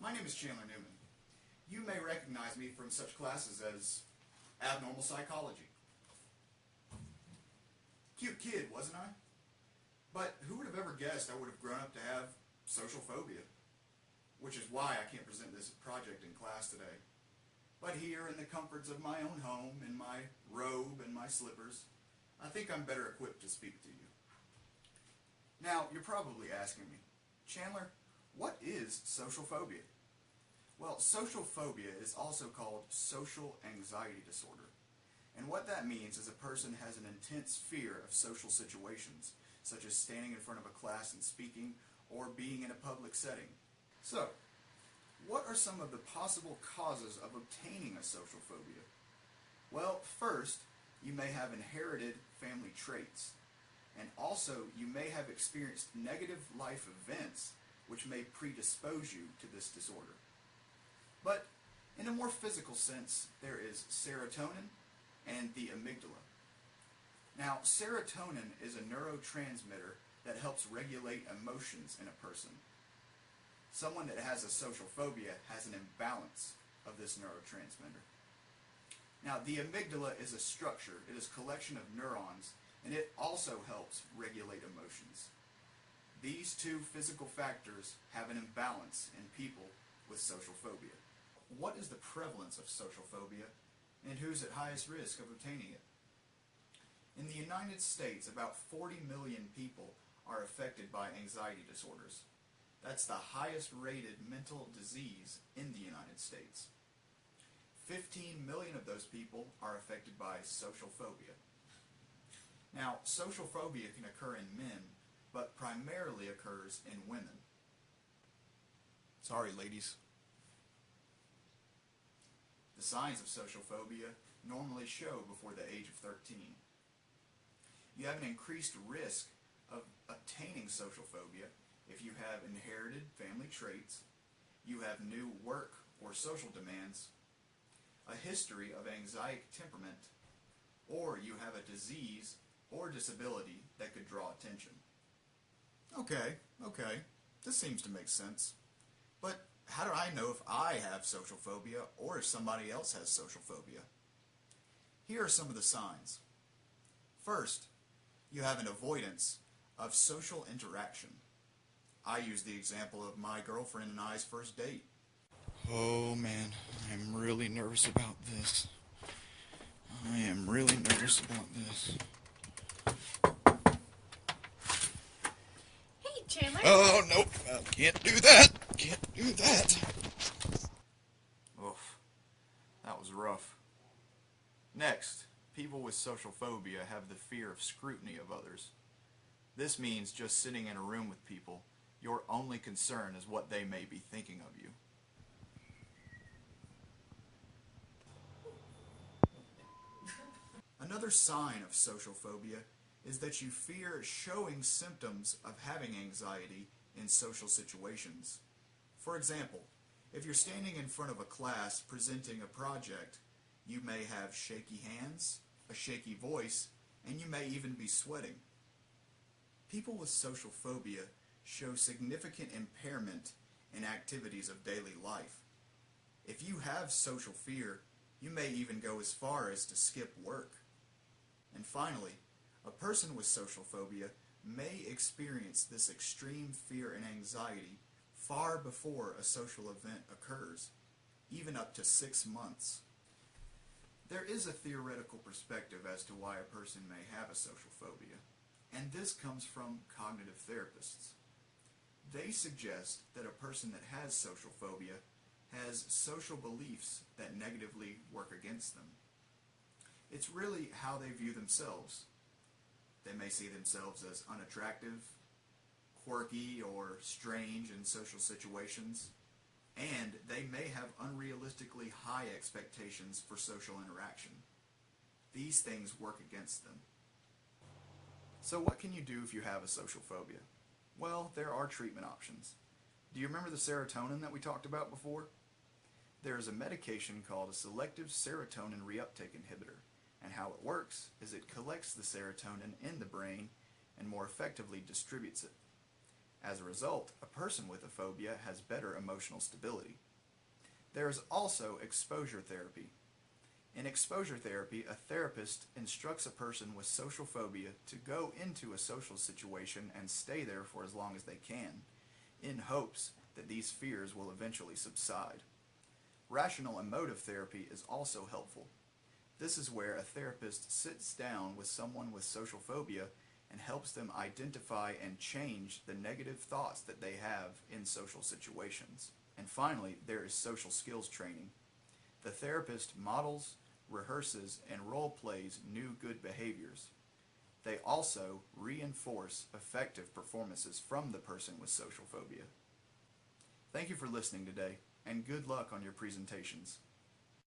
My name is Chandler Newman. You may recognize me from such classes as abnormal psychology. Cute kid, wasn't I? But who would have ever guessed I would have grown up to have social phobia? Which is why I can't present this project in class today. But here in the comforts of my own home, in my robe and my slippers, I think I'm better equipped to speak to you. Now, you're probably asking me, Chandler, what is social phobia? Well, social phobia is also called social anxiety disorder. And what that means is a person has an intense fear of social situations, such as standing in front of a class and speaking, or being in a public setting. So, what are some of the possible causes of obtaining a social phobia? Well, first, you may have inherited family traits. And also, you may have experienced negative life events which may predispose you to this disorder. But in a more physical sense, there is serotonin and the amygdala. Now, serotonin is a neurotransmitter that helps regulate emotions in a person. Someone that has a social phobia has an imbalance of this neurotransmitter. Now, the amygdala is a structure. It is a collection of neurons, and it also helps regulate emotions. These two physical factors have an imbalance in people with social phobia. What is the prevalence of social phobia, and who's at highest risk of obtaining it? In the United States, about 40 million people are affected by anxiety disorders. That's the highest rated mental disease in the United States. 15 million of those people are affected by social phobia. Now, social phobia can occur in men, but primarily occurs in women. Sorry, ladies. The signs of social phobia normally show before the age of 13. You have an increased risk of obtaining social phobia if you have inherited family traits, you have new work or social demands, a history of anxiety temperament, or you have a disease or disability that could draw attention. Okay, this seems to make sense. But how do I know if I have social phobia or if somebody else has social phobia? Here are some of the signs. First, you have an avoidance of social interaction. I use the example of my girlfriend and I's first date. Oh man, I'm really nervous about this. I am really nervous about this. Hey, Chandler. Oh, nope. Can't do that. Can't do that. Oof. That was rough. Next, people with social phobia have the fear of scrutiny of others. This means just sitting in a room with people, your only concern is what they may be thinking of you. Another sign of social phobia is that you fear showing symptoms of having anxiety in social situations. For example, if you're standing in front of a class presenting a project, you may have shaky hands, a shaky voice, and you may even be sweating. People with social phobia show significant impairment in activities of daily life. If you have social fear, you may even go as far as to skip work. And finally, a person with social phobia may experience this extreme fear and anxiety far before a social event occurs, even up to 6 months. There is a theoretical perspective as to why a person may have a social phobia, and this comes from cognitive therapists. They suggest that a person that has social phobia has social beliefs that negatively work against them. It's really how they view themselves. They may see themselves as unattractive, quirky, or strange in social situations, and they may have unrealistically high expectations for social interaction. These things work against them. So what can you do if you have a social phobia? Well, there are treatment options. Do you remember the serotonin that we talked about before? There is a medication called a selective serotonin reuptake inhibitor, and how it works is it collects the serotonin in the brain and more effectively distributes it. As a result, a person with a phobia has better emotional stability. There is also exposure therapy. In exposure therapy, a therapist instructs a person with social phobia to go into a social situation and stay there for as long as they can, in hopes that these fears will eventually subside. Rational emotive therapy is also helpful. This is where a therapist sits down with someone with social phobia and helps them identify and change the negative thoughts that they have in social situations. And finally, there is social skills training. The therapist models, rehearses, and role plays new good behaviors. They also reinforce effective performances from the person with social phobia. Thank you for listening today, and good luck on your presentations.